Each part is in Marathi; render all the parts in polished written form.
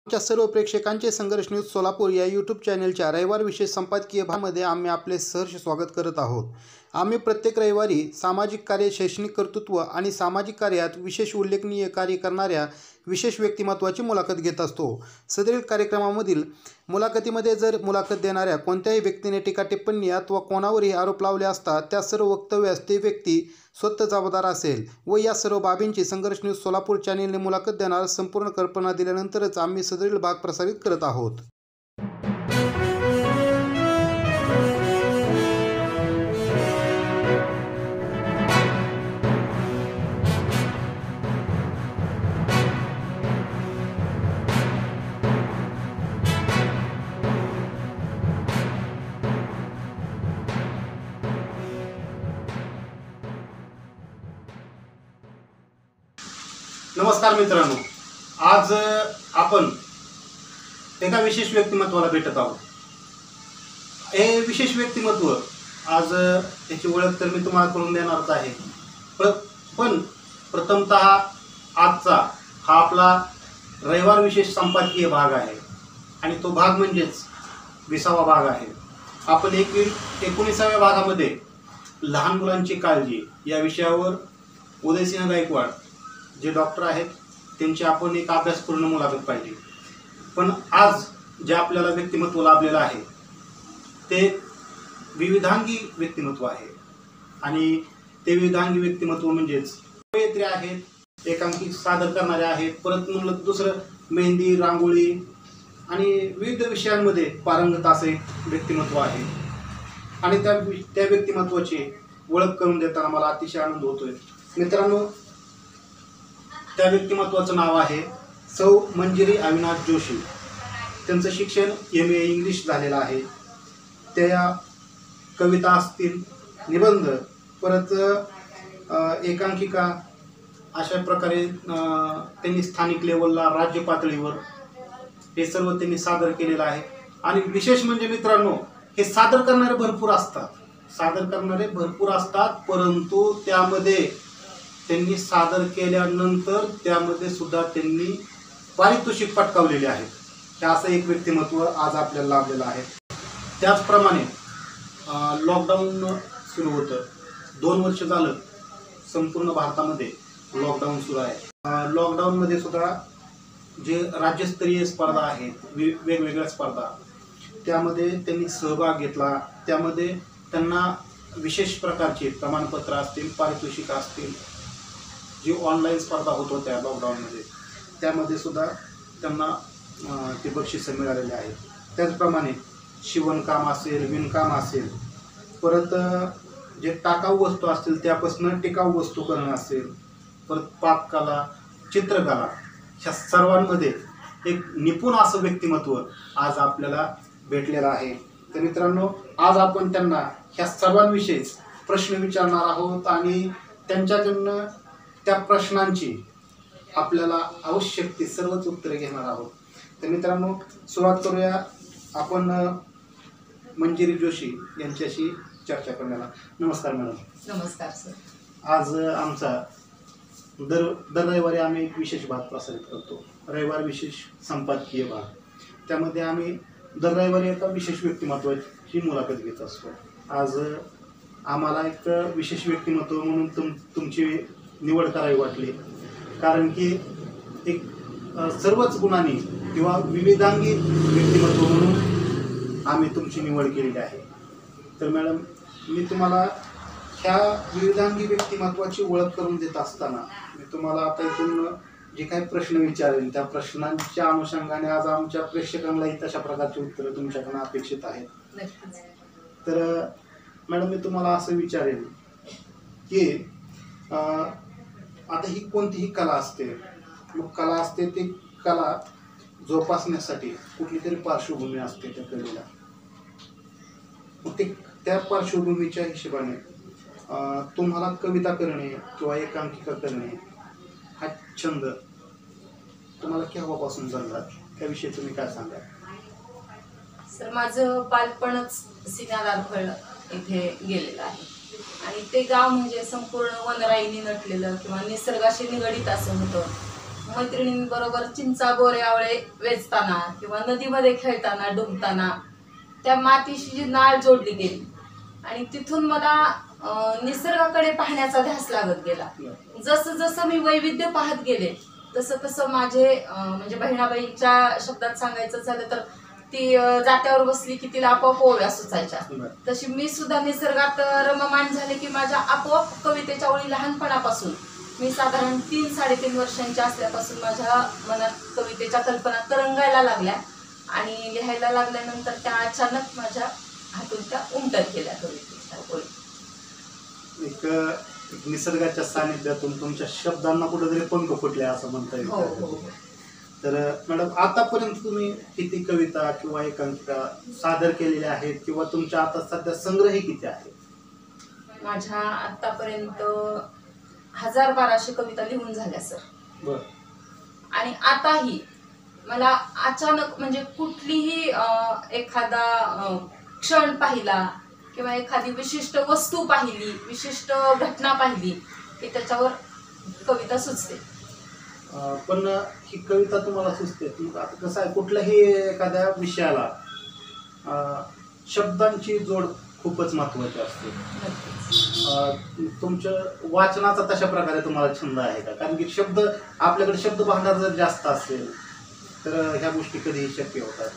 आमच्या सर्व प्रेक्षकांचे संघर्ष न्यूज सोलापूर या यूट्यूब चॅनलच्या रविवार विशेष संपादकीय भागामध्ये आम्ही आपले सहर्ष स्वागत करत आहोत। आम्ही प्रत्येक रविवारी सामाजिक कार्य, शैक्षणिक कर्तृत्व आणि सामाजिक कार्यात विशेष उल्लेखनीय कार्य करणाऱ्या विशेष व्यक्तिमत्वाची मुलाखत घेत असतो। सदरील कार्यक्रमामधील मुलाखतीमध्ये जर मुलाखत देणाऱ्या कोणत्याही व्यक्तीने टीका टिप्पणी अथवा कोणावरही आरोप लावले असता त्या सर्व वक्तव्यास ते व्यक्ती स्वतः जबाबदार असेल व या सर्व बाबींची संघर्ष न्यूज सोलापूर चॅनेलने मुलाखत देणार संपूर्ण कल्पना दिल्यानंतरच आम्ही सदरील भाग प्रसारित करत आहोत। नमस्कार मित्रांनो, आज आपण एका विशेष व्यक्तिमत्वाला भेटत आहोत। हे विशेष व्यक्तिमत्व आज त्याची ओळख तर मी तुम्हाला करून देणारच आहे, पण प्रथमतः आजचा हा आपला रविवार विशेष संपादकीय भाग आहे आणि तो भाग म्हणजेच 20वा भाग आहे। आपण 19व्या भागामध्ये लहान मुलांची काळजी या विषयावर उदयसिंह गायकवाड जे डॉक्टर आहेत त्यांची आपण एक अभ्यासपूर्ण मुलाखत पाहिली। पण आज जे आपल्याला व्यक्तिमत्व लाभलेलं आहे ते विविधांगी व्यक्तिमत्व आहे आणि ते विविधांगी व्यक्तिमत्व म्हणजेच कवयित्री आहेत, एकांकिका सादर करणारे आहेत, परत म्हणलं दुसरं मेहंदी, रांगोळी आणि विविध विषयांमध्ये पारंगत असे व्यक्तिमत्व आहे आणि त्या व्यक्तिमत्वाची ओळख करून देताना मला अतिशय आनंद होतोय। मित्रांनो, त्या व्यक्तिमत्वाचं नाव आहे सौ मंजिरी अविनाश जोशी। त्यांचं शिक्षण MA इंग्लिश झालेलं आहे। त्या कविता असतील, निबंध, परत एकांकिका अशा प्रकारे त्यांनी स्थानिक लेवलला, राज्य पातळीवर हे सर्व त्यांनी सादर केलेलं आहे। आणि विशेष म्हणजे मित्रांनो, हे सादर करणारे भरपूर असतात, परंतु त्यामध्ये त्यांनी सादर केल्यानंतर त्यामध्ये सुद्धा त्यांनी पारितोषिक पटकावलेले आहे। हे असं एक व्यक्तिमत्व आज आपल्याला लाभलेलं आहे। त्याचप्रमाणे लॉकडाऊन सुरू होतं, 2 वर्ष झालं संपूर्ण भारतामध्ये लॉकडाऊन सुरू आहे। लॉकडाऊनमध्ये सुद्धा जे राज्यस्तरीय स्पर्धा आहेत, वेगवेगळ्या स्पर्धा, त्यामध्ये त्यांनी सहभाग घेतला। त्यामध्ये त्यांना विशेष प्रकारचे प्रमाणपत्र असतील, पारितोषिक असतील, जी ऑनलाईन स्पर्धा होत होत्या लॉकडाऊनमध्ये त्यामध्ये सुद्धा त्यांना ते बक्षीस मिळालेले आहेत। त्याचप्रमाणे शिवणकाम असेल, विणकाम असेल, परत जे टाकाऊ वस्तू असतील त्यापासून टिकाऊ वस्तू करणं असेल, परत पाककला, चित्रकला, ह्या सर्वांमध्ये एक निपुण असं व्यक्तिमत्व आज आपल्याला भेटलेलं आहे। तर मित्रांनो, आज आपण त्यांना ह्या सर्वांविषयीच प्रश्न विचारणार आहोत आणि त्यांच्याकडनं त्या प्रश्नांची आपल्याला आवश्यक ती सर्वच उत्तरे घेणार आहोत। तर मित्रांनो, सुरुवात करूया आपण मंजिरी जोशी यांच्याशी चर्चा करण्याला। नमस्कार मॅडम। नमस्कार सर। आज आमचा दर रविवारी आम्ही एक विशेष भाग प्रसारित करतो, रविवार विशेष संपादकीय भाग। त्यामध्ये आम्ही दर रविवारी एका विशेष व्यक्तिमत्वाची मुलाखत घेत असतो। आज आम्हाला एक विशेष व्यक्तिमत्व म्हणून तुमची निवड करावी वाटली, कारण की एक सर्वच गुणांनी किंवा विविधांगी व्यक्तिमत्व म्हणून आम्ही तुमची निवड केलेली आहे। तर मॅडम, मी तुम्हाला ह्या विविधांगी व्यक्तिमत्वाची ओळख करून देत असताना मी तुम्हाला आता इथून जे काही प्रश्न विचारेल त्या प्रश्नांच्या अनुषंगाने आज आमच्या प्रेक्षकांनाही तशा प्रकारची उत्तरं तुमच्याकडून अपेक्षित आहेत। तर मॅडम, मी तुम्हाला असं विचारेल की आता ही कोणतीही कला असते, मग कला असते, ती कला जोपासण्यासाठी कुठली तरी पार्श्वभूमी असते त्या कलेला। मग ते त्या पार्श्वभूमीच्या हिशोबाने तुम्हाला कविता करणे किंवा एकांकिका करणे हा छंद तुम्हाला केव्हापासून जमला, त्याविषयी तुम्ही काय सांगाल? सर, माझं बालपणच सिन्नर इथे गेलेलं आहे आणि ते गाव म्हणजे संपूर्ण वनराईने नटलेलं किंवा निसर्गाशी निगडीत असं होतं। मैत्रिणींबरोबर चिंचा बोरे आवळे वेचताना किंवा नदीमध्ये खेळताना डुंबताना त्या मातीशी जी नाळ जोडली गेली आणि तिथून मला निसर्गाकडे पाहण्याचा ध्यास लागत गेला. जसं जसं मी वैविध्य पाहत गेले तसं तसं माझे म्हणजे बहिणाबाईच्या शब्दात सांगायचं झालं तर ती जात्यावर बसली की तिला आपोआप ओव्या सुचायच्या. तशी मी सुद्धा निसर्गात रममाण झाले की माझ्या आपोआप कवितेच्या ओळी लहानपणापासून मी साधारण 3-3.5 वर्षांची असल्यापासून माझ्या मनात कवितेच्या कल्पना तरंगायला लागल्या आणि लिहायला लागल्यानंतर त्या अचानक माझ्या हातून त्या उमटत गेल्या कवितेच्या ओळी. एक निसर्गाच्या सानिध्यातून तुमच्या शब्दांना कुठेतरी पंख फुटले असं म्हणता हो येईल. हो. तर मॅडम आतापर्यंत तुम्ही किती कविता किंवा एकांकिका सादर केलेल्या आहेत किंवा तुमच्या आता सध्या संग्रही किती आहेत? माझ्या आतापर्यंत 1000-1200 कविता लिहून झाल्या सर. बर. आणि आताही मला अचानक म्हणजे कुठलीही एखादा क्षण पाहिला किंवा एखादी विशिष्ट वस्तू पाहिली, विशिष्ट घटना पाहिली की त्याच्यावर कविता सुचते. पण ही कविता तुम्हाला सुचते, आता कसं आहे कुठल्याही एखाद्या विषयाला शब्दांची जोड खूपच महत्वाची असते. तुमच्या वाचनाचा तशा प्रकारे तुम्हाला छंद आहे का? कारण की शब्द आपल्याकडे शब्द भांडार जर जास्त असेल तर ह्या गोष्टी कधीही शक्य होतात.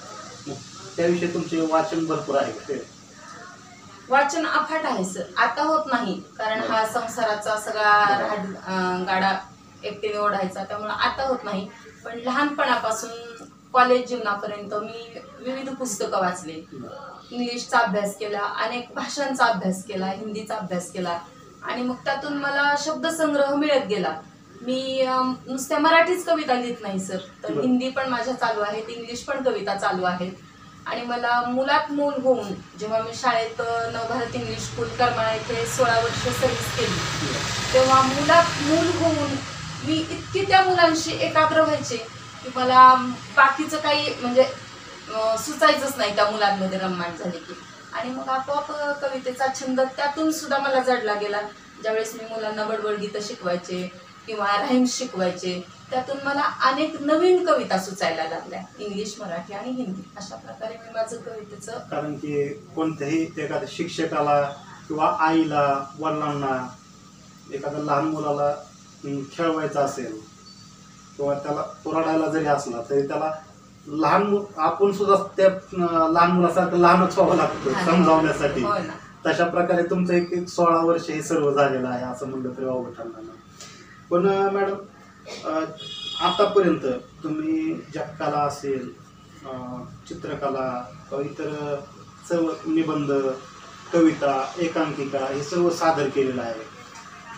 त्याविषयी तुमचे वाचन भरपूर आहे का? वाचन अफाट आहे सर. आता होत नाही कारण हा संसाराचा सगळा गाडा एकटीने ओढायचा, त्यामुळे आता होत नाही. पण लहानपणापासून कॉलेज जीवनापर्यंत मी विविध पुस्तकं वाचली, इंग्लिशचा अभ्यास केला, अनेक भाषांचा अभ्यास केला, हिंदीचा अभ्यास केला आणि मग त्यातून मला शब्दसंग्रह मिळत गेला. मी नुसत्या मराठीच कविता लिहित नाही सर, तर हिंदी पण माझ्या चालू आहेत, इंग्लिश पण कविता चालू आहेत. आणि मला मुलात मूल होऊन जेव्हा मी शाळेत नवभारत इंग्लिश स्कूल करमाळा येथे 16 वर्ष सर्व्हिस केली, तेव्हा मुलात मूल होऊन मी इतकी त्या मुलांशी एकाग्र व्हायचे की मला बाकीचं काही म्हणजे सुचायचंच नाही त्या मुलांमध्ये रममाण झाले की. आणि मग आपोआप कवितेचा छंद त्यातून सुद्धा मला जडला गेला. ज्यावेळेस मी मुलांना बडबडगीतं शिकवायचे किंवा राईम्स शिकवायचे, त्यातून मला अनेक नवीन कविता सुचायला लागल्या, इंग्लिश, मराठी आणि हिंदी. अशा प्रकारे मी माझं कवितेचं, कारण की कोणत्याही एखाद्या शिक्षकाला किंवा आईला, वडिलांना एखाद्या लहान मुलाला खेळवायचं असेल किंवा त्याला पोराडायला जरी असला तरी त्याला आपण सुद्धा त्या लहान मुलासारखं लहानच व्हावं लागतं समजावण्यासाठी. तशा प्रकारे तुमचं एक 16 वर्ष हे सर्व झालेलं आहे असं म्हणलं तरी वावगं ठरणार नाही. पण मॅडम आतापर्यंत तुम्ही ज्या कला असेल, चित्रकला किंवा इतर सर्व निबंध, कविता, एकांकिका हे सर्व सादर केलेलं आहे.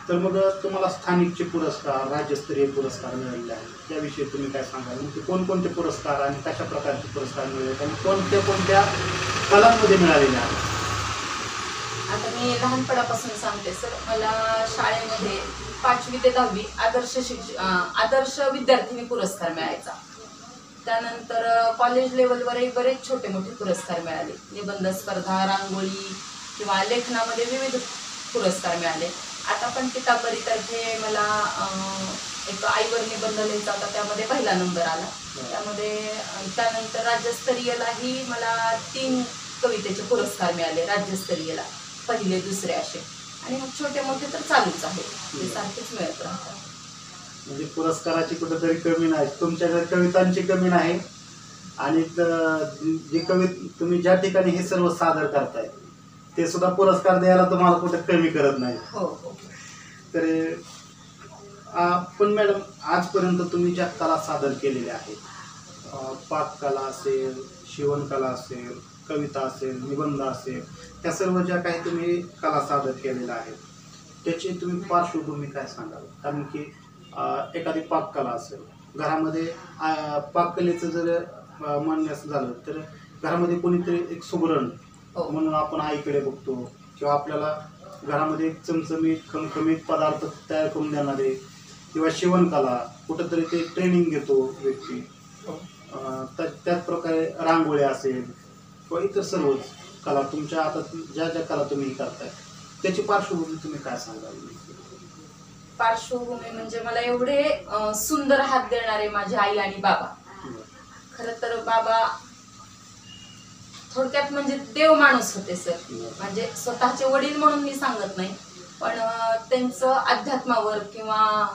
तर मग तुम्हाला स्थानिकचे पुरस्कार, राज्यस्तरीय पुरस्कार मिळालेले आहेत, त्याविषयी तुम्ही काय सांगाल? म्हणजे कोणकोणते पुरस्कार आणि कशा प्रकारचे पुरस्कार मिळाले आणि कोणत्या कोणत्या कलांमध्ये मिळालेले आहेत? आता मी लहानपणापासून सांगते सर. मला शाळेमध्ये 5वी ते 10वी आदर्श विद्यार्थिनी पुरस्कार मिळायचा. त्यानंतर कॉलेज लेवलवरही बरेच छोटे मोठे पुरस्कार मिळाले. निबंध स्पर्धा, रांगोळी किंवा लेखनामध्ये विविध पुरस्कार मिळाले. आता पण किताबरीतर्फे मला एक आईवर निबंध लिहायचा होता, त्यामध्ये पहिला नंबर आला. त्यानंतर राज्यस्तरीयलाही मला 3 कवितेचे पुरस्कार मिळाले राज्यस्तरीयला, पहिले दुसरे असे. आणि मग छोटे मोठे तर चालूच आहेत, ते सारखेच मिळत राहतात. म्हणजे पुरस्काराची कुठेतरी कमी नाही, तुमच्याकडे कवितांची कमी नाही. आणि जे तुम्ही ज्या ठिकाणी हे सर्व सादर करताय ते सुद्धा पुरस्कार द्यायला तुम्हाला कुठे कमी करत नाही. हो हो. तर पण मॅडम आजपर्यंत तुम्ही ज्या कला सादर केलेल्या आहेत, पाककला असेल, शिवणकला असेल, कविता असेल, निबंध असेल, त्या सर्व ज्या काही तुम्ही कला सादर केलेल्या आहेत त्याची तुम्ही पार्श्वभूमी काय सांगाल? कारण की एखादी पाककला असेल, घरामध्ये पाककलेचं जर म्हणण्यास झालं तर घरामध्ये कोणीतरी एक सुगरण म्हणून आपण आईकडे बघतो, किंवा आपल्याला घरामध्ये एक चमचमीत खमखमीत पदार्थ तयार करून देणारे, किंवा शिवणकला कुठंतरी ते ट्रेनिंग घेतो व्यक्ती. त्याच प्रकारे रांगोळी असेल किंवा इतर सर्वच कला, तुमच्या आता ज्या ज्या कला तुम्ही करताय त्याची पार्श्वभूमी तुम्ही काय सांगाल? पार्श्वभूमी म्हणजे मला एवढे सुंदर हात देणारे माझी आई आणि बाबा. खरं तर बाबा थोडक्यात म्हणजे देव माणूस होते सर. म्हणजे स्वतःचे वडील म्हणून मी सांगत नाही, पण त्यांचं अध्यात्मावर किंवा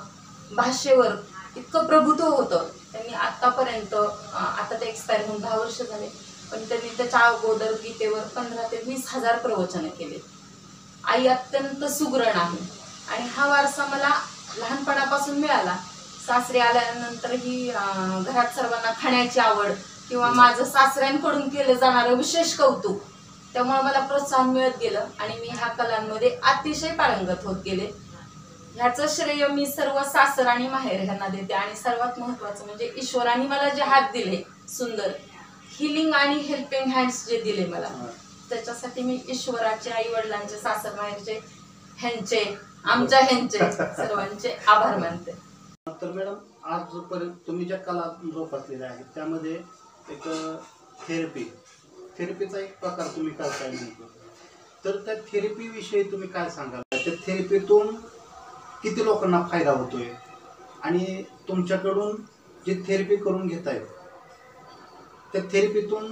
भाषेवर इतकं प्रभुत्व होतं. त्यांनी आतापर्यंत आता ते एक्सपायर होऊन 10 वर्ष झाले, पण त्यांनी त्याच्या अगोदर गीतेवर 15,000 ते 20,000 प्रवचनं केले. आई अत्यंत सुगरण आहे आणि हा वारसा मला लहानपणापासून मिळाला. सासरी आल्यानंतर ही घरात सर्वांना खाण्याची आवड किंवा माझं सासऱ्यांकडून केलं जाणारं विशेष कौतुक, त्यामुळे मला प्रोत्साहन मिळत गेलं आणि मी ह्या कलांमध्ये अतिशय पारंगत होत गेले. ह्याचं श्रेय मी सर्व सासर आणि माहेर ह्यांना देते. आणि सर्वात महत्त्वाचं म्हणजे ईश्वराने मला जे हात दिले सुंदर हिलिंग आणि हेल्पिंग हँड्स जे दिले मला, त्याच्यासाठी मी ईश्वराचे, आई वडिलांचे, सासर माहेरचे, ह्यांचे, आमच्या ह्यांचे सर्वांचे आभार मानते. तर मॅडम, आजपर्यंत तुम्ही ज्या कला जोपासलेल्या आहेत त्यामध्ये एक थेरपीचा एक प्रकार तुम्ही करताय म्हणतो, तर त्या थेरपीविषयी तुम्ही काय सांगाल? त्या थेरपीतून किती लोकांना फायदा होतोय आणि तुमच्याकडून जे थेरपी करून घेतायत त्या थेरपीतून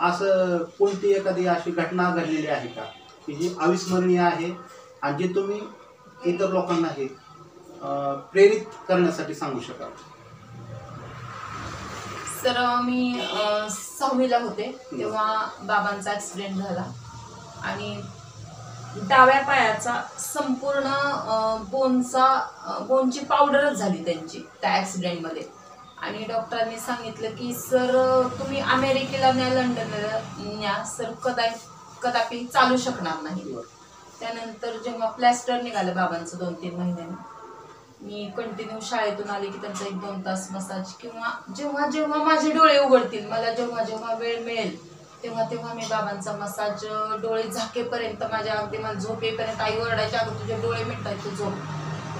असं कोणती एखादी अशी घटना घडलेली आहे का की जी अविस्मरणीय आहे आणि जी तुम्ही इतर लोकांना हे प्रेरित करण्यासाठी सांगू शकाल? सर, मी 6वीला होते तेव्हा बाबांचा ॲक्सिडेंट झाला आणि डाव्या पायाचा संपूर्ण बोनची पावडरच झाली त्यांची त्या ॲक्सिडेंटमध्ये. आणि डॉक्टरांनी सांगितलं की सर तुम्ही अमेरिकेला न्या, लंडनला न्या, सर कदापि चालू शकणार नाही. त्यानंतर जेव्हा प्लॅस्टर निघालं बाबांचं 2-3 महिन्यांनी, मी कंटिन्यू शाळेतून आले की त्यांचा 1-2 तास मसाज किंवा जेव्हा जेव्हा माझे डोळे उघडतील, मला जेव्हा जेव्हा वेळ मिळेल तेव्हा तेव्हा मी बाबांचा मसाज, डोळे झाकेपर्यंत, माझ्या अगदी मला झोप येईपर्यंत, आई ओरडायच्या अगं तुझे डोळे मिटायचे झोप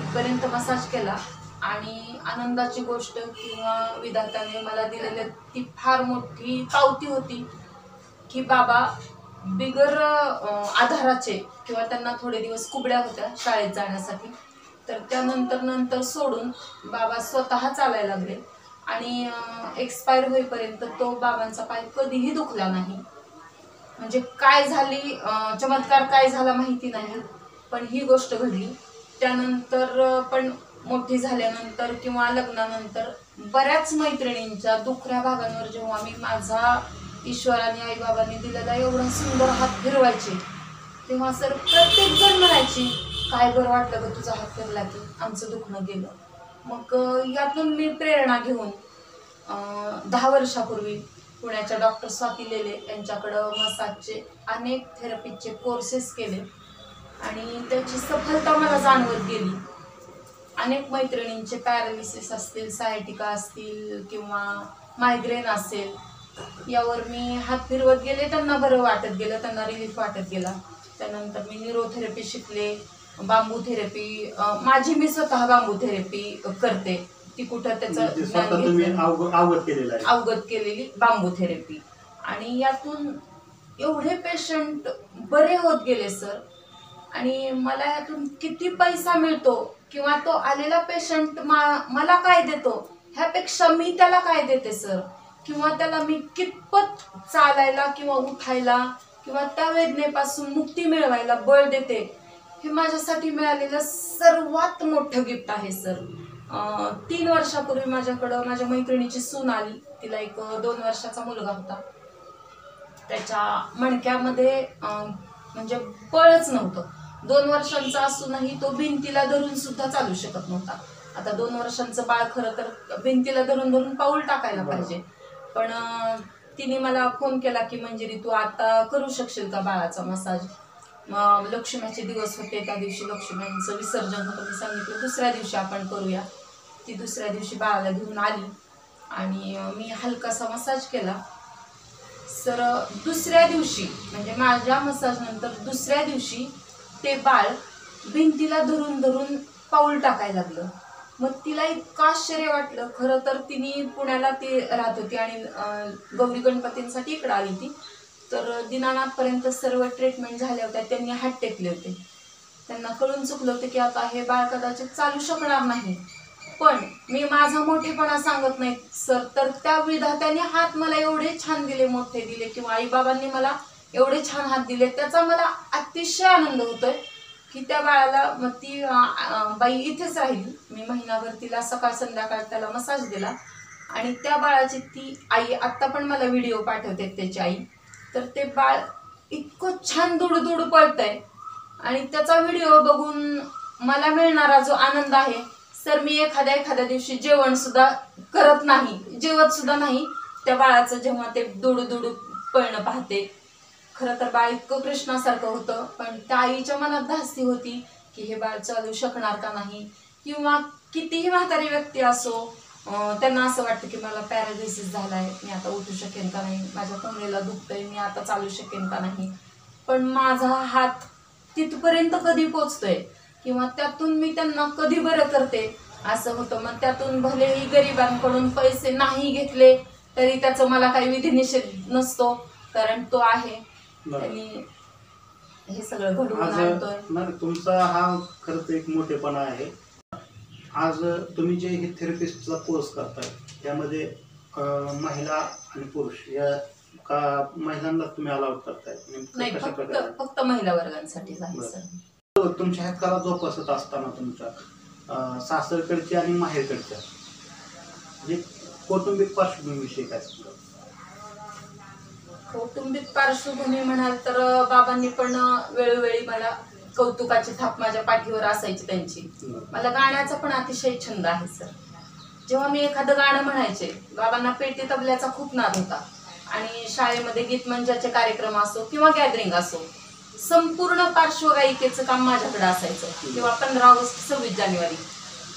इथपर्यंत मसाज केला. आणि आनंदाची गोष्ट किंवा विधात्याने मला दिलेली ती फार मोठी पावती होती की बाबा बिगर आधाराचे किंवा त्यांना थोडे दिवस कुबड्या होत्या शाळेत जाण्यासाठी, तर त्यानंतर सोडून बाबा स्वतः चालायला लागले आणि एक्सपायर होईपर्यंत तो बाबांचा पाय कधीही दुखला नाही. म्हणजे काय झाली, चमत्कार काय झाला माहिती नाही, पण ही गोष्ट घडली. त्यानंतर पण मोठी झाल्यानंतर किंवा लग्नानंतर बऱ्याच मैत्रिणींच्या दुखऱ्या भागांवर जेव्हा मी माझा ईश्वराने, आईबाबांनी दिलेला एवढा सुंदर हात फिरवायचे, तेव्हा सर प्रत्येक जण म्हणायची काय बरं वाटलं ग तुझा हात फिरला की, आमचं दुखणं गेलं. मग यातून मी प्रेरणा घेऊन 10 वर्षापूर्वी पुण्याच्या डॉक्टर स्वाती लेले यांच्याकडं मसाजचे अनेक थेरपीचे कोर्सेस केले आणि त्याची सफलता मला जाणवत गेली. अनेक मैत्रिणींचे पॅरालिसिस असतील, सायटिका असतील किंवा मायग्रेन असेल, यावर मी हात फिरवत गेले, त्यांना बरं वाटत गेलं, त्यांना रिलीफ वाटत गेला. त्यानंतर मी न्यूरोथेरपी शिकले, बांबू थेरपी, माझी मी स्वतः बांबू थेरपी करते. ती कुठं त्याचं अवगत केलेली बांबू थेरपी. आणि यातून एवढे पेशंट बरे होत गेले सर. आणि मला यातून किती पैसा मिळतो किंवा तो आलेला पेशंट मला काय देतो ह्यापेक्षा मी त्याला काय देते सर, किंवा त्याला मी कितपत चालायला किंवा उठायला किंवा त्या वेदनेपासून मुक्ती मिळवायला बळ देते, हे माझ्यासाठी मिळालेलं सर्वात मोठं गिफ्ट आहे सर. 3 वर्षापूर्वी माझ्याकडं माझ्या मैत्रिणीची सून आली. तिला एक 2 वर्षाचा मुलगा होता. त्याच्या मणक्यामध्ये म्हणजे बळच नव्हतं. 2 वर्षांचा असूनही तो भिंतीला धरून सुद्धा चालू शकत नव्हता. आता 2 वर्षांचं बाळ खरं तर भिंतीला धरून पाऊल टाकायला पाहिजे, पण तिने मला फोन केला की मंजिरी तू आता करू शकशील का बाळाचा मसाज. मग लक्ष्मीचे दिवस होते, त्या दिवशी लक्ष्मीचं विसर्जन होतं. मी सांगितलं दुसऱ्या दिवशी आपण करूया. ती दुसऱ्या दिवशी बाळाला घेऊन आली आणि मी हलकासा मसाज केला सर. दुसऱ्या दिवशी म्हणजे माझ्या मसाज नंतर दुसऱ्या दिवशी ते बाळ भिंतीला धरून पाऊल टाकायला लागलं. मग तिला इतकं आश्चर्य वाटलं. खरं तर तिने पुण्याला ती राहत होती आणि गौरी गणपतींसाठी इकडं आली ती. तर दिनानाथपर्यंत सर्व ट्रीटमेंट झाल्या होत्या, त्यांनी हात टेकले होते. त्यांना कळून चुकलं होतं की आता हे बाळ कदाचित चालू शकणार नाही. पण मी माझा मोठेपणा सांगत नाही सर, तर त्या विधात्याने हात मला एवढे छान दिले, मोठे दिले, किंवा आईबाबांनी मला एवढे छान हात दिले, त्याचा मला अतिशय आनंद होतोय की त्या बाळाला मग ती बाई इथेच राहिली. मी महिनाभर तिला सकाळ संध्याकाळ त्याला मसाज दिला आणि त्या बाळाची ती आई आत्ता पण मला व्हिडिओ पाठवते त्याची आई. तर ते बाळ इतकं छान दुडू पळतंय आणि त्याचा व्हिडिओ बघून मला मिळणारा जो आनंद आहे सर, मी एखाद्या दिवशी जेवण सुद्धा करत नाही, जेवत सुद्धा नाही त्या बाळाचं जेव्हा ते दुडू पळणं पाहते. खरं तर बाळ इतकं कृष्णासारखं होतं, पण त्या आईच्या मनात धास्ती होती की हे बाळ चालू शकणार का नाही, किंवा कितीही म्हातारी व्यक्ती असो त्यांना असं वाटतं की मला पॅरालिसिस झालाय, मी आता उठू शकेन का नाही, माझ्या कमरेला दुखतंय, मी आता चालू शकेन का नाही. पण माझा हात तिथपर्यंत कधी पोचतोय किंवा त्यातून मी त्यांना कधी बरं करते असं होतं. मग त्यातून भलेही गरिबांकडून पैसे नाही घेतले तरी त्याचं मला काही विधिनिषेध नसतो, कारण तो आहे त्यांनी हे सगळं घडवून आणतोय. तुमचा हा खरंच एक मोठेपणा आहे. आज तुम्ही जे हे थेरपिस्टचा कोर्स करताय त्यामध्ये महिला आणि पुरुष या का महिलांना तुम्ही अलाउड करताय? नाही, फक्त महिला वर्गांसाठी आहे सर. तुमच्या ह्या कला जोपासत असताना तुमच्या सासरकडची आणि माहेरकडच्या म्हणजे कौटुंबिक पार्श्वभूमीविषयी काय सांगा? कौटुंबिक पार्श्वभूमी म्हणाल तर बाबांनी पण वेळोवेळी मला कौतुकाची थाप माझ्या पाठीवर असायची त्यांची. मला गाण्याचा पण अतिशय छंद आहे सर. जेव्हा मी एखादं गाणं म्हणायचे, बाबांना पेटी तबल्याचा खूप नाद होता आणि शाळेमध्ये गीत मंचाचे कार्यक्रम असो किंवा गॅदरिंग असो, संपूर्ण पार्श्वगायिकेचं काम माझ्याकडे असायचं. किंवा 15 ऑगस्ट 26 जानेवारी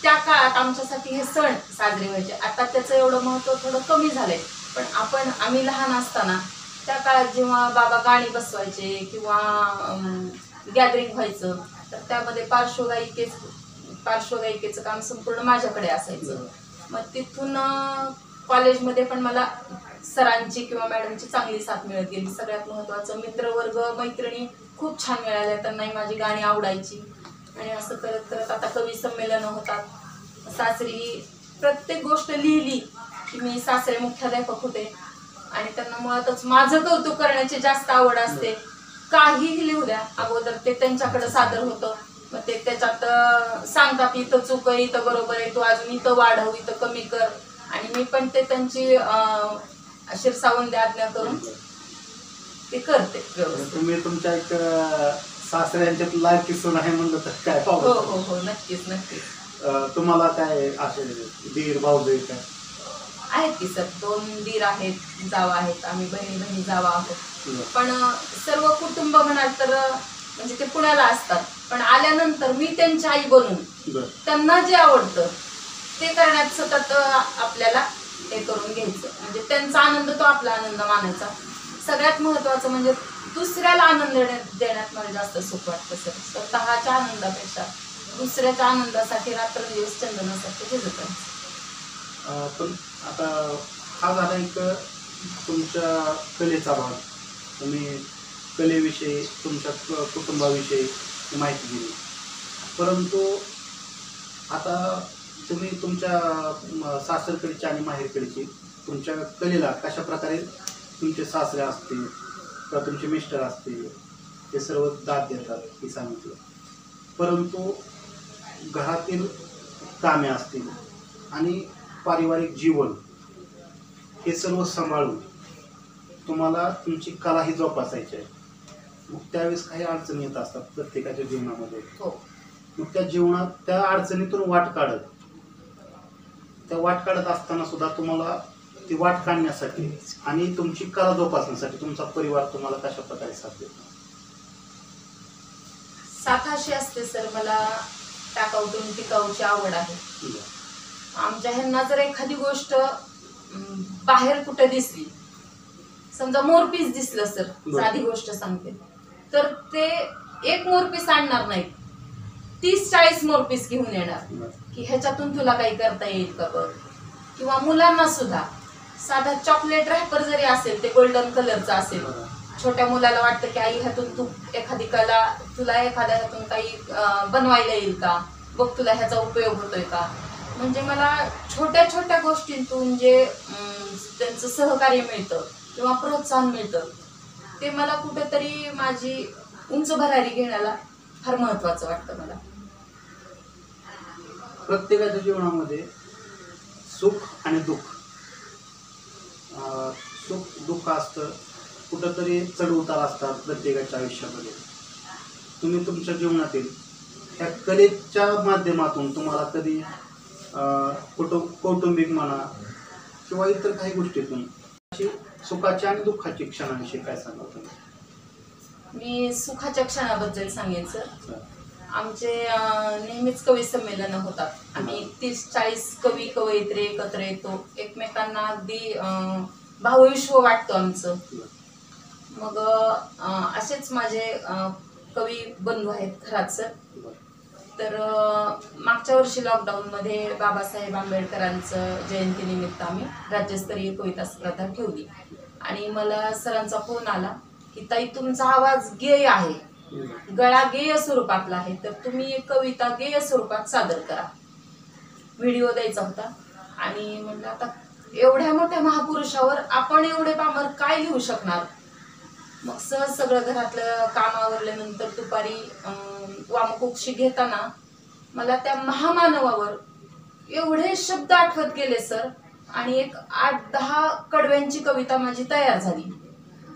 त्या काळात आमच्यासाठी हे सण साजरे व्हायचे. आता त्याचं एवढं महत्त्व थोडं कमी झालंय, पण आम्ही लहान असताना त्या काळात जेव्हा बाबा गाणी बसवायचे किंवा गॅदरिंग व्हायचं तर त्यामध्ये पार्श्वगायिकेचं काम संपूर्ण माझ्याकडे असायचं. मग तिथून कॉलेजमध्ये पण मला सरांची किंवा मॅडमची चांगली साथ मिळत गेली. सगळ्यात महत्त्वाचं मित्रवर्ग मैत्रिणी खूप छान मिळाल्या, त्यांनाही माझी गाणी आवडायची. आणि असं करत करत आता कवी संमेलनं होतात. सासरी प्रत्येक गोष्ट लिहिली की मी सासरे मुख्याध्यापक होते आणि त्यांना मुळातच माझं कौतुक करण्याची जास्त आवड असते. काहीही लिहू द्या, अगोदर ते त्यांच्याकडे सादर होतं. मग ते त्याच्यात सांगतात इथं चूक आहे, इथं बरोबर आहे, तू अजून इथं वाढव, इथं कमी कर. आणि मी पण ते त्यांची शिरसावून आज्ञा करून ते करते व्यवस्थित. तुम्ही तुमच्या एक सासऱ्यांच्यात लायकी सून आहे म्हणलं तर काय? हो, नक्कीच. तुम्हाला काय असे दीर भाऊजाई काय आहेत की सर? 2 दीर आहेत, जावा आहेत, आम्ही बहिणी जावा आहोत. पण सर्व कुटुंब म्हणाल तर म्हणजे ते पुण्याला असतात, पण आल्यानंतर मी त्यांची आई बनून त्यांना जे आवडतं ते करण्यात सतत आपल्याला हे करून घ्यायचं. म्हणजे त्यांचा आनंद तो आपला आनंद मानायचा. सगळ्यात महत्त्वाचं म्हणजे दुसऱ्याला आनंद देण्यात मला जास्त सुख वाटतं सर. स्वतःच्या आनंदापेक्षा दुसऱ्याच्या आनंदासाठी रात्रंदिवस चंदनासारखं झिजत आहे. पण आता हा झाला एक तुमच्या कलेचा भाग. तुम्ही कलेविषयी तुमच्या कुटुंबाविषयी माहिती दिली, परंतु आता तुम्ही तुमच्या सासरकडची आणि माहेरकडची तुमच्या कलेला कशा प्रकारे तुमचे सासरे असतील किंवा तुमचे मिस्टर असतील ते सर्व दाद देतात हे सांगितलं. परंतु घरातील कामे असतील आणि पारिवारिक जीवन हे सर्व सांभाळून तुम्हाला तुमची कलाही जोपासायची आहे. मग त्यावेळेस काही अडचणी येत असतात प्रत्येकाच्या जीवनामध्ये. मग त्या अडचणीतून वाट काढत असताना सुद्धा तुम्हाला ती वाट काढण्यासाठी आणि तुमची कला जोपासण्यासाठी तुमचा परिवार तुम्हाला कशा प्रकारे साथ देतो? साथ अशी असते सर, मला टाकाऊतून टिकाऊची आवड आहे. आमच्या ह्यांना जर एखादी गोष्ट बाहेर कुठे दिसली, समजा मोरपीस दिसलं सर, साधी गोष्ट सांगते, तर ते एक मोरपीस आणणार नाहीत, 30-40 मोरपीस घेऊन येणार की ह्याच्यातून तुला काही करता येईल का बघ. किंवा मुलांना सुद्धा साधा चॉकलेट रॅपर जरी असेल, ते गोल्डन कलरचं असेल, छोट्या मुलाला वाटतं की आई ह्यातून तू एखादी कला, तुला एखाद्या ह्यातून काही बनवायला येईल का, बघ तुला ह्याचा उपयोग होतोय का. म्हणजे मला छोट्या छोट्या गोष्टींतून जे त्यांचं सहकार्य मिळतं किंवा प्रोत्साहन मिळतं ते मला कुठेतरी माझी उंच भरारी घेण्याला फार महत्वाचं वाटतं मला. प्रत्येकाच्या जीवनामध्ये सुख आणि दुःख, सुख दुःख असतं, कुठंतरी चढ उतार असतात प्रत्येकाच्या आयुष्यामध्ये. तुम्ही तुमच्या जीवनातील ह्या कलेच्या माध्यमातून तुम्हाला कधी कौटुंबिक म्हणा किंवा इतर काही गोष्टीतून अशी सुखाच्या आणि दुःखाची क्षणाविषयी काय सांगाल तुम्ही? मी सुखाच्या क्षणाबद्दल सांगायचं, आमचे नेहमीच कवी संमेलन होतात. आम्ही 30-40 कवी कवयित्री एकत्र येतो, एकमेकांना अगदी भावविश्व वाटतो आमचं. मग असेच माझे कवी बंधू आहेत घरात. तर मागच्या वर्षी लॉकडाऊनमध्ये बाबासाहेब आंबेडकरांचं जयंतीनिमित्त आम्ही राज्यस्तरीय कविता स्पर्धा ठेवली आणि मला सरांचा फोन आला की ताई तुमचा आवाज गेय आहे, गळा गेय स्वरूपातला आहे, तर तुम्ही एक कविता गेय स्वरूपात सादर करा. व्हिडिओ द्यायचा होता आणि म्हटलं आता एवढ्या मोठ्या महापुरुषावर आपण एवढे पामर काय लिहू शकणार. मग सहज सगळं घरातलं काम आवरल्यानंतर दुपारी वामकुक्षी घेताना मला त्या महामानवावर एवढे शब्द आठवत गेले सर, आणि एक 8-10 कडव्यांची कविता माझी तयार झाली.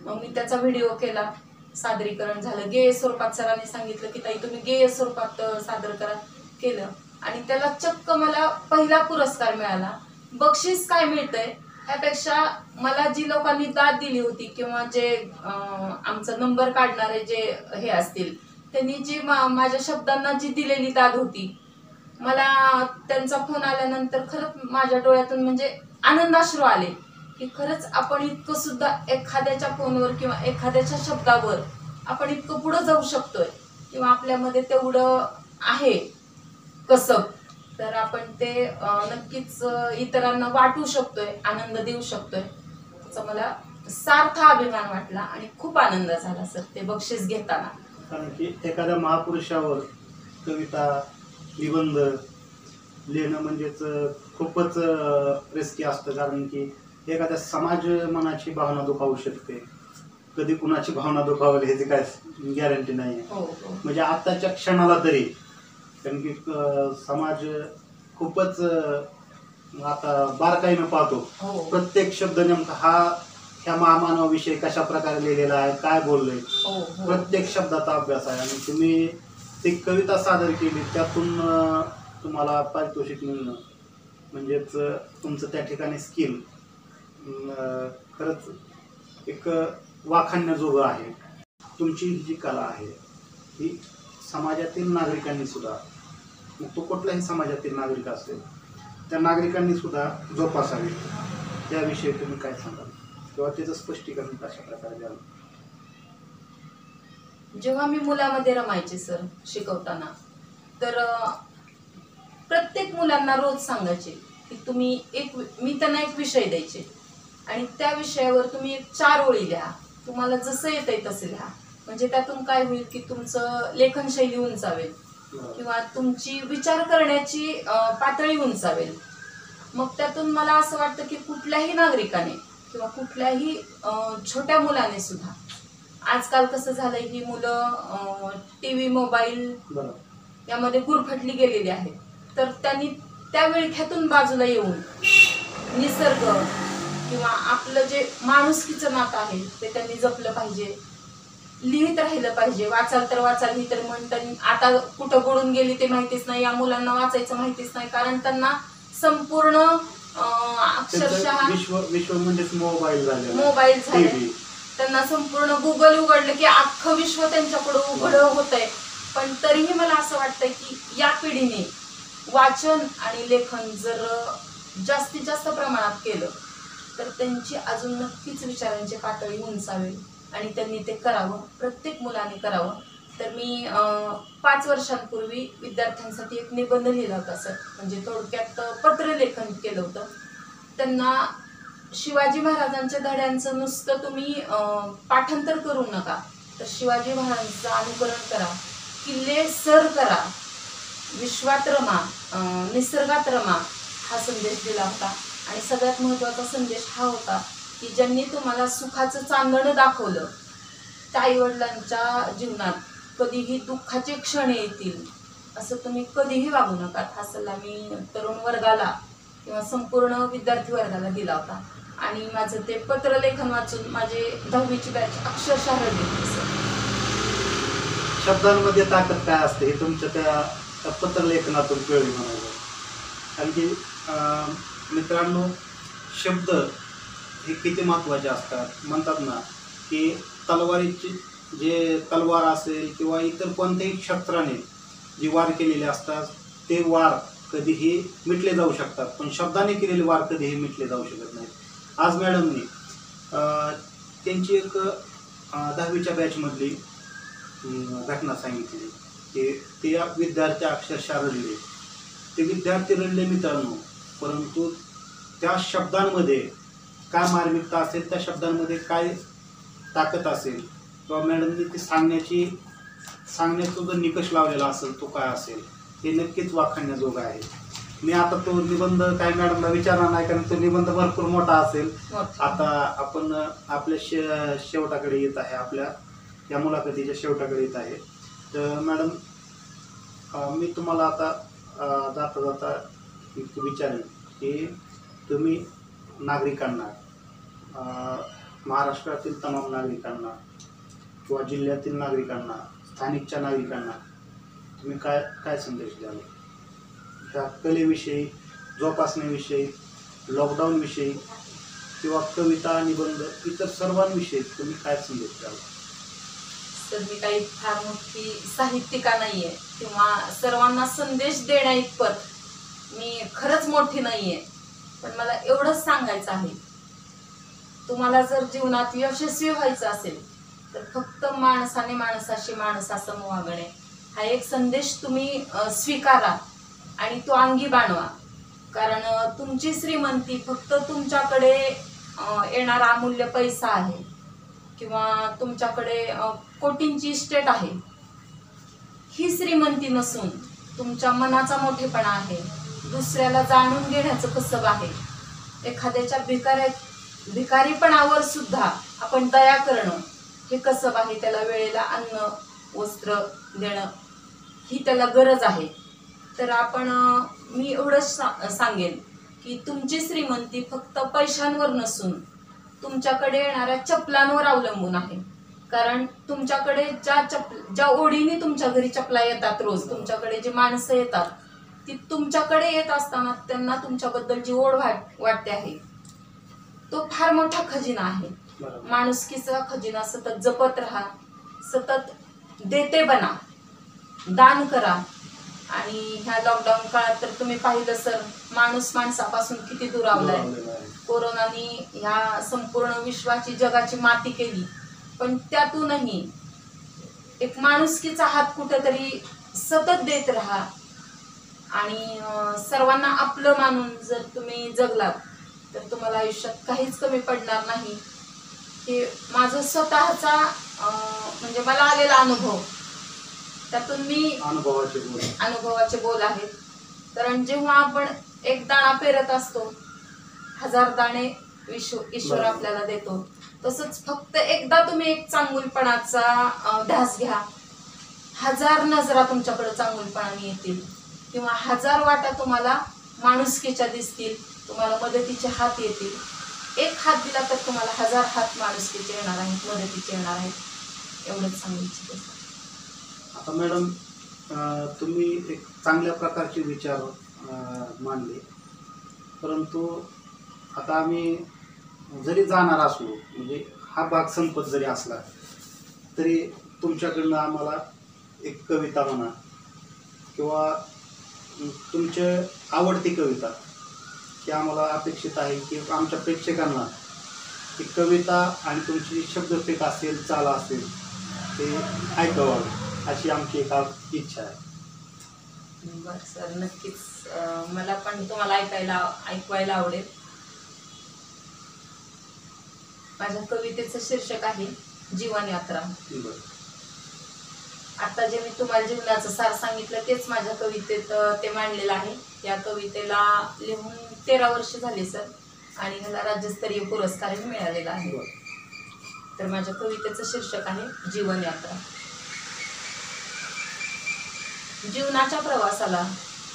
मग मी त्याचा व्हिडिओ केला, सादरीकरण झालं. गेय स्वरूपात सरांनी सांगितलं की ताई तुम्ही गेय स्वरूपात सादर करा, केलं आणि त्याला चक्क मला पहिला पुरस्कार मिळाला. बक्षीस काय मिळतंय ह्यापेक्षा मला जी लोकांनी दाद दिली होती किंवा जे आमचा नंबर काढणारे जे हे असतील त्यांनी जी माझ्या शब्दांना जी दिलेली दाद होती, मला त्यांचा फोन आल्यानंतर खरंच माझ्या डोळ्यातून म्हणजे आनंदाश्रू आले की खरंच आपण इतकं सुद्धा एखाद्याच्या फोनवर किंवा एखाद्याच्या शब्दावर आपण इतकं पुढं जाऊ शकतोय किंवा आपल्यामध्ये तेवढं आहे कसब, तर आपण ते नक्कीच इतरांना वाटू शकतोय, आनंद देऊ शकतोय. त्याचा मला सार्थ अभिमान वाटला आणि खूप आनंद झाला सर ते बक्षीस घेताना. कारण की एखाद्या महापुरुषावर कविता निबंध लिहिणं म्हणजेच खूपच रिस्की असतं, कारण की एखाद्या समाज मनाची भावना दुखावू शकते, कधी कुणाची भावना दुखावली ह्याची काय गॅरंटी नाही आहे. म्हणजे आत्ताच्या क्षणाला तरी, कारण की समाज खूपच आता बारकाईनं पाहतो, प्रत्येक शब्द नेमका ह्या महामानवाविषयी कशा प्रकारे लिहिलेला आहे, काय बोललंय, प्रत्येक शब्दाचा अभ्यास आहे. आणि तुम्ही ती कविता सादर केली, त्यातून तुम्हाला पारितोषिक मिळणं म्हणजेच तुमचं त्या ठिकाणी स्किल खरंच एक वाखाणण्याजोगं आहे. तुमची ही जी कला आहे ही समाजातील नागरिकांनी सुद्धा, मग तो कुठलाही समाजातील नागरिक असेल, त्या नागरिकांनी सुद्धा जोपासावी. त्याविषयी तुम्ही काय सांगाल किंवा त्याचं स्पष्टीकरण कशा प्रकारे द्याल? जेव्हा मी मुलामध्ये रमायचे सर शिकवताना, तर प्रत्येक मुलांना रोज सांगायचे की तुम्ही मी त्यांना एक विषय द्यायचे आणि त्या विषयावर तुम्ही 4 ओळी लिहा, तुम्हाला जसं येतंय तसं लिहा. म्हणजे त्यातून काय होईल की तुमचं लेखनशैली उंचावेल किंवा तुमची विचार करण्याची पातळी उंचावेल. मग त्यातून मला असं वाटतं की कुठल्याही नागरिकाने किंवा कुठल्याही छोट्या मुलाने सुद्धा, आजकाल कसं झालंय ही मुलं टीव्ही मोबाईल यामध्ये गुरफटली गेलेली आहेत, तर त्यांनी त्या विळख्यातून बाजूला येऊन निसर्ग किंवा आपलं जे माणुसकीचं नातं आहे ते त्यांनी जपलं पाहिजे, लिहित राहिलं पाहिजे. वाचाल तर वाचाल ही तर म्हणतात, आता कुठं बुडून गेली ते माहितीच नाही. या मुलांना वाचायचं माहितीच नाही, कारण त्यांना संपूर्ण अक्षरशः विश्व म्हणजेच मोबाईल झाले. त्यांना संपूर्ण गुगल उघडलं की अख्खं विश्व त्यांच्याकडे उघडं होतंय. पण तरीही मला असं वाटतंय की या पिढीने वाचन आणि लेखन जर जास्तीत जास्त प्रमाणात केलं तर त्यांची अजून नक्कीच विचारांची पातळी उंचावेल आणि त्यांनी ते करावं, प्रत्येक मुलाने करावं. तर मी 5 वर्षांपूर्वी विद्यार्थ्यांसाठी एक निबंध लिहिला होता सर, म्हणजे थोडक्यात पत्रलेखन केलं होतं. त्यांना शिवाजी महाराजांच्या धड्यांचं नुसतं तुम्ही पाठांतर करू नका, तर शिवाजी महाराजांचं अनुकरण करा, किल्ले सर करा, विश्वात रमा, निसर्गात रमा हा संदेश दिला होता. आणि सगळ्यात महत्त्वाचा संदेश हा होता की ज्यांनी तुम्हाला सुखाचं चांदणं दाखवलं त्या आईवडिलांच्या जीवनात कधीही दुःखाचे क्षण येतील असं तुम्ही कधीही वागू नका. हा सल्ला मी तरुण वर्गाला किंवा संपूर्ण विद्यार्थी वर्गाला दिला होता. आणि माझं ते पत्रलेखन वाचून माझे 10वीची बॅच अक्षरशः रडली. शब्दांमध्ये ताकद काय असते हे तुमच्या त्या पत्रलेखनातून कळली म्हणायचं. कारण की मित्रांनो, शब्द हे किती महत्त्वाचे असतात. म्हणतात ना की तलवारीची जे तलवार असेल किंवा इतर कोणत्याही शस्त्राने जे वार केलेले असतात ते वार कधीही मिटले जाऊ शकतात, पण शब्दाने केलेले वार कधीही मिटले जाऊ शकत नाहीत. आज मॅडमनी त्यांची एक 10वीच्या बॅचमधली घटना सांगितली की ते विद्यार्थी अक्षरशः रडले. ते विद्यार्थी रडले मित्रांनो, परंतु त्या शब्दांमध्ये काय मार्मिकता असेल, त्या शब्दांमध्ये काय ताकद असेल किंवा मॅडमने ती सांगण्याचा जो निकष लावलेला असेल तो काय असेल हे नक्कीच वाखाणण्याजोगं आहे. मी आता तो निबंध काय मॅडमला विचारणार नाही, कारण तो निबंध भरपूर मोठा असेल. आता आपण आपल्या शेवटाकडे येत आहे, आपल्या या मुलाखतीच्या शेवटाकडे येत आहे. तर मॅडम, मी तुम्हाला आता जाता जाता विचारेन की तुम्ही नागरिकांना, महाराष्ट्रातील तमाम नागरिकांना किंवा जिल्ह्यातील नागरिकांना, स्थानिकच्या नागरिकांना तुम्ही काय संदेश द्याल ह्या कलेविषयी, जोपासण्याविषयी, लॉकडाऊनविषयी किंवा कविता, निबंध, इतर सर्वांविषयी तुम्ही काय संदेश द्याल? तर मी काही फार मोठी साहित्यिका नाहीये किंवा सर्वांना संदेश देण्या इतपत मी खरंच मोठी नाहीये, पण मला एवढंच सांगायचं आहे, तुम्हाला जर जीवनात यशस्वी व्हायचं असेल तर फक्त माणसाने माणसाशी माणसासम वागणे हा एक संदेश तुम्ही स्वीकारा आणि तो अंगी बाणवा. कारण तुमची श्रीमंती फक्त तुमच्याकडे येणारा अमूल्य पैसा आहे किंवा तुमच्याकडे कोटींची इस्टेट आहे, ही श्रीमंती नसून तुमच्या मनाचा मोठेपणा आहे, दुसऱ्याला जाणून घेण्याचं कसब आहे, एखाद्याच्या भिकारीपणावर सुद्धा आपण दया करणं हे कसब आहे, त्याला वेळेला अन्न वस्त्र देणं ही त्याला गरज आहे. तर मी एवढंच सांगेन की तुमची श्रीमंती फक्त पैशांवर नसून तुमच्याकडे येणाऱ्या चपलांवर अवलंबून आहे. कारण तुमच्याकडे ज्या ओढीने तुमच्या घरी चपला येतात, रोज तुमच्याकडे जी माणसं येतात ती तुमच्याकडे येत असताना त्यांना तुमच्याबद्दल जी ओढ वाटते आहे तो फार मोठा खजिना आहे. माणुसकीचा खजिना सतत जपत राहा, सतत देते बना, दान करा. आणि ह्या लॉकडाऊन काळात तर तुम्ही पाहिलं सर, माणूस माणसापासून किती दुरावलाय. कोरोनाने ह्या संपूर्ण विश्वाची, जगाची माती केली, पण त्यातूनही एक माणुसकीचा हात कुठेतरी सतत देत राहा. आणि सर्वांना आपलं मानून जर तुम्ही जगलात तर तुम्हाला आयुष्यात काहीच कमी पडणार नाही. हे माझं स्वतःचा म्हणजे मला आलेला अनुभव, त्यातून मी अनुभवाचे बोल आहेत. कारण जेव्हा आपण एक दाणा पेरत असतो, 1000 दाणे ईश्वर आपल्याला देतो. तसंच फक्त एकदा तुम्ही एक चांगुलपणाचा ध्यास घ्या, 1000 नजरा तुमच्याकडे चांगुलपणाने येतील किंवा 1000 वाटा तुम्हाला माणुसकीच्या दिसतील, तुम्हाला मदतीचे हात येतील. एक हात दिला तर तुम्हाला 1000 हात माणुसकीचे येणार आहेत, मदतीचे येणार आहेत. एवढंच सांगू इच्छिते. आता मॅडम, तुम्ही एक चांगल्या प्रकारचे विचार मांडले, परंतु आता आम्ही जरी जाणार असलो, म्हणजे हा भाग संपत जरी असला तरी तुमच्याकडनं आम्हाला एक कविता म्हणा किंवा तुमची आवडती कविता ही आम्हाला अपेक्षित आहे की आमच्या प्रेक्षकांना ती कविता आणि तुमची शब्दफेक असेल, चाल असेल ते ऐकावं अशी आमची एक इच्छा आहे. बरं सर, नक्कीच मला पण तुम्हाला ऐकवायला आवडेल. माझ्या कवितेचं शीर्षक आहे जीवनयात्रा. बरं. आता जे मी तुम्हाला जीवनाचं सार सांगितलं तेच माझ्या कवितेत ते मांडलेलं आहे. या कवितेला लिहून 13 वर्ष झाली सर, आणि ह्याला राज्यस्तरीय पुरस्कारही मिळालेला आहे. तर माझ्या कवितेचं शीर्षक आहे जीवनयात्रा. जीवनाच्या प्रवासाला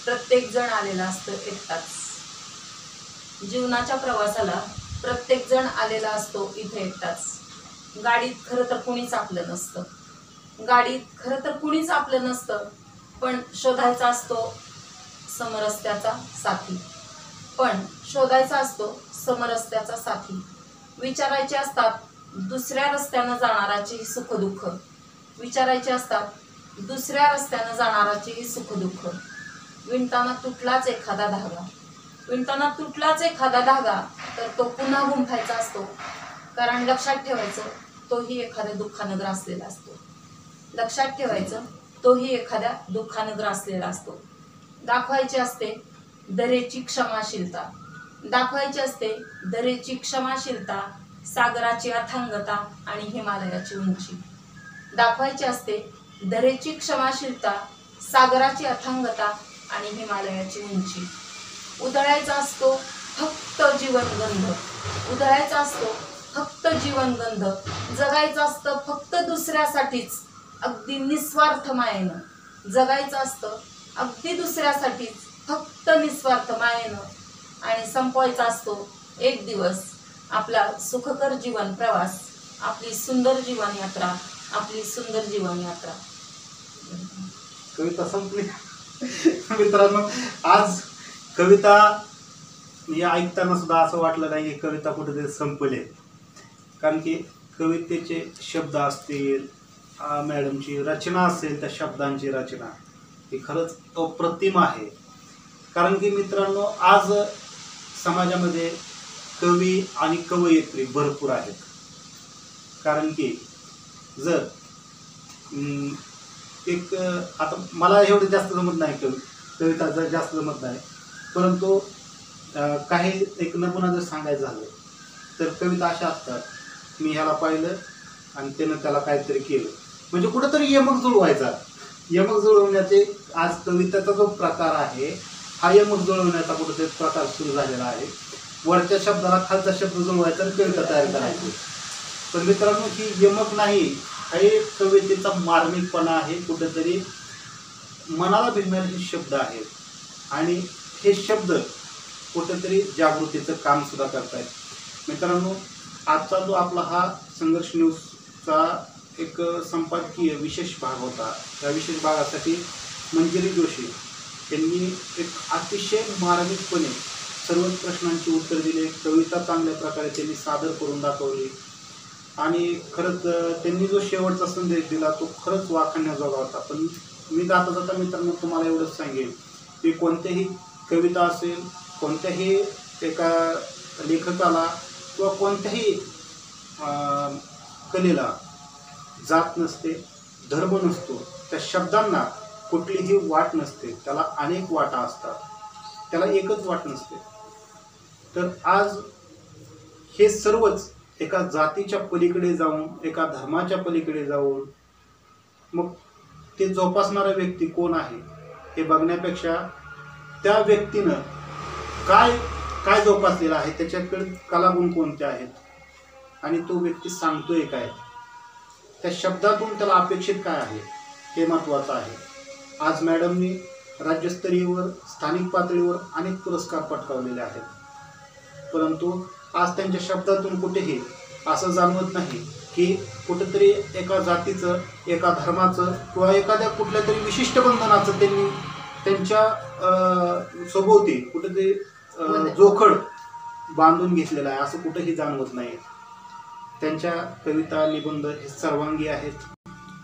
प्रत्येक जण आलेला असतो एकटाच. जीवनाच्या प्रवासाला प्रत्येक जण आलेला असतो इथे एकटाच. गाडीत खरं तर कुणीच आपलं नसतं. गाडीत खरं तर कुणीच आपलं नसतं, पण शोधायचा असतो समरस्त्याचा साथी. पण शोधायचा असतो समरस्त्याचा साथी. विचारायचे असतात दुसऱ्या रस्त्यानं जाणाराची सुखदुःख. विचारायचे असतात दुसऱ्या रस्त्यानं जाणाराची सुखदुःख. विणताना तुटलाच एखादा धागा. विणताना तुटलाच एखादा धागा तर तो पुन्हा गुंफायचा असतो. कारण लक्षात ठेवायचं तोही एखाद्या दुःखानं ग्रासलेला असतो. लक्षात ठेवायचं तोही एखाद्या दुःखानं ग्रासलेला असतो. दाखवायची असते दरेची क्षमाशीलता. दाखवायची असते दरेची क्षमाशीलता, सागराची अथांगता आणि हिमालयाची उंची. दाखवायची असते दरेची क्षमाशीलता, सागराची अथांगता आणि हिमालयाची उंची. उधळायचा असतो फक्त जीवनगंध. उधळायचा असतो फक्त जीवनगंध. जगायचं असतं फक्त दुसऱ्यासाठीच अगदी निस्वार्थ मायेनं. जगायचं असतं अगदी दुसऱ्यासाठीच फक्त निस्वार्थ मायेनं. आणि संपवायचा असतो एक दिवस आपला सुखकर जीवन प्रवास, आपली सुंदर जीवनयात्रा, आपली सुंदर जीवनयात्रा. कविता संपली. मित्रांनो, आज कविता मी ऐकताना सुद्धा असं वाटलं नाही की कविता कुठेतरी संपली. कारण की कवितेचे शब्द असतील, मॅडमची रचना असेल, त्या शब्दांची रचना ही खरंच अप्रतिम आहे. कारण की मित्रांनो, आज समाजामध्ये कवी आणि कवयित्री भरपूर आहेत. कारण की जर एक आता मला एवढं जास्त जमत नाही, कविता जर जास्त जमत नाही, परंतु काही एक नमुना जर सांगायचं झालं तर कविता अशा असतात, मी ह्याला पाहिलं आणि त्यानं त्याला काहीतरी केलं, म्हणजे कुठंतरी यमक जुळवायचा. यमक जुळवण्याचे आज कवितेचा जो प्रकार आहे हा यमक जुळवण्याचा कुठेतरी प्रकार सुरू झालेला आहे. वरच्या शब्दाला खालचा शब्द जुळवायचा आणि कविता तयार करायची. पण मित्रांनो, ही यमक नाही, हे कवितेचा मार्मिकपणा आहे. कुठेतरी मनाला भिडणारे शब्द आहेत आणि हे शब्द कुठेतरी जागृतीचं काम सुद्धा करतायत. मित्रांनो, आजचा जो आपला हा संघर्ष न्यूजचा एक संपादकीय विशेष भाग होता. त्या विशेष भागासाठी मंजिरी जोशी यांनी एक अतिशय मार्मिकपणे सर्वच प्रश्नांची उत्तर दिले. कविता चांगल्या प्रकारे त्यांनी सादर करून दाखवली आणि खरंच त्यांनी जो शेवटचा संदेश दिला तो खरंच वाखाणण्याजोगा होता. पण मी जाता जाता मित्रांनो तुम्हाला एवढंच सांगेन की कोणत्याही कविता असेल, कोणत्याही एका लेखकाला किंवा कोणत्याही कलेला जात नसते, धर्म नसतो. त्या शब्दांना कुठलीही वाट नसते, त्याला अनेक वाटा असतात, त्याला एकच वाट नसते. तर आज हे सर्वच एका जातीच्या पलीकडे जाऊन, एका धर्माच्या पलीकडे जाऊन मग ते जोपासणारा व्यक्ती कोण आहे हे बघण्यापेक्षा त्या व्यक्तीनं काय काय जोपासलेलं आहे, त्याच्याकडे कलागुण कोणते आहेत आणि तो व्यक्ती सांगतोय काय, त्या शब्दातून त्याला अपेक्षित काय आहे हे महत्त्वाचं आहे. आज मॅडमनी राज्यस्तरीयवर, स्थानिक पातळीवर अनेक पुरस्कार पटकावलेले आहेत, परंतु आज त्यांच्या शब्दातून कुठेही असं जाणवत नाही की कुठेतरी एका जातीचं, एका धर्माचं किंवा एखाद्या कुठल्या तरी विशिष्ट बंधनाचं त्यांनी त्यांच्या सभोवती कुठेतरी जोखड बांधून घेतलेला आहे, असं कुठेही जाणवत नाही. त्यांच्या कविता, निबंध हे सर्वांगी आहेत,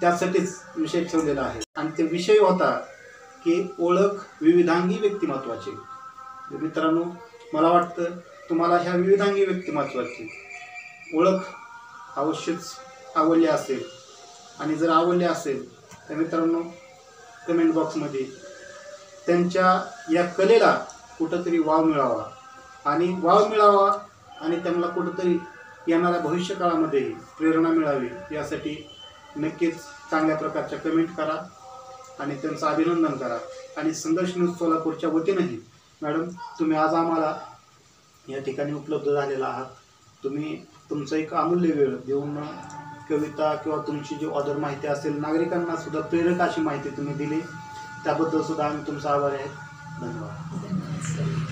त्यासाठीच विषय ठेवलेला आहे. आणि ते विषय होता की ओळख विविधांगी व्यक्तिमत्वाची. मित्रांनो, मला वाटतं तुम्हाला ह्या विविधांगी व्यक्तिमत्वाची ओळख अवश्यच आवडली असेल, आणि जर आवडली असेल तर मित्रांनो कमेंट बॉक्समध्ये त्यांच्या या कलेला कुठंतरी वाव मिळावा आणि त्यांना कुठंतरी येणाऱ्या भविष्यकाळामध्येही प्रेरणा मिळावी यासाठी नक्कीच चांगल्या प्रकारच्या कमेंट करा आणि त्यांचं अभिनंदन करा. आणि संघर्ष न्यूज सोलापूरच्या वतीनंही मॅडम तुम्ही आज आम्हाला या ठिकाणी उपलब्ध झालेला आहात. तुम्ही तुमचं एक अमूल्य वेळ देऊन कविता किंवा तुमची जी ऑदर माहिती असेल नागरिकांना सुद्धा प्रेरक अशी माहिती तुम्ही दिली, त्याबद्दल सुद्धा आम्ही तुमचा आभारी आहेत. धन्यवाद.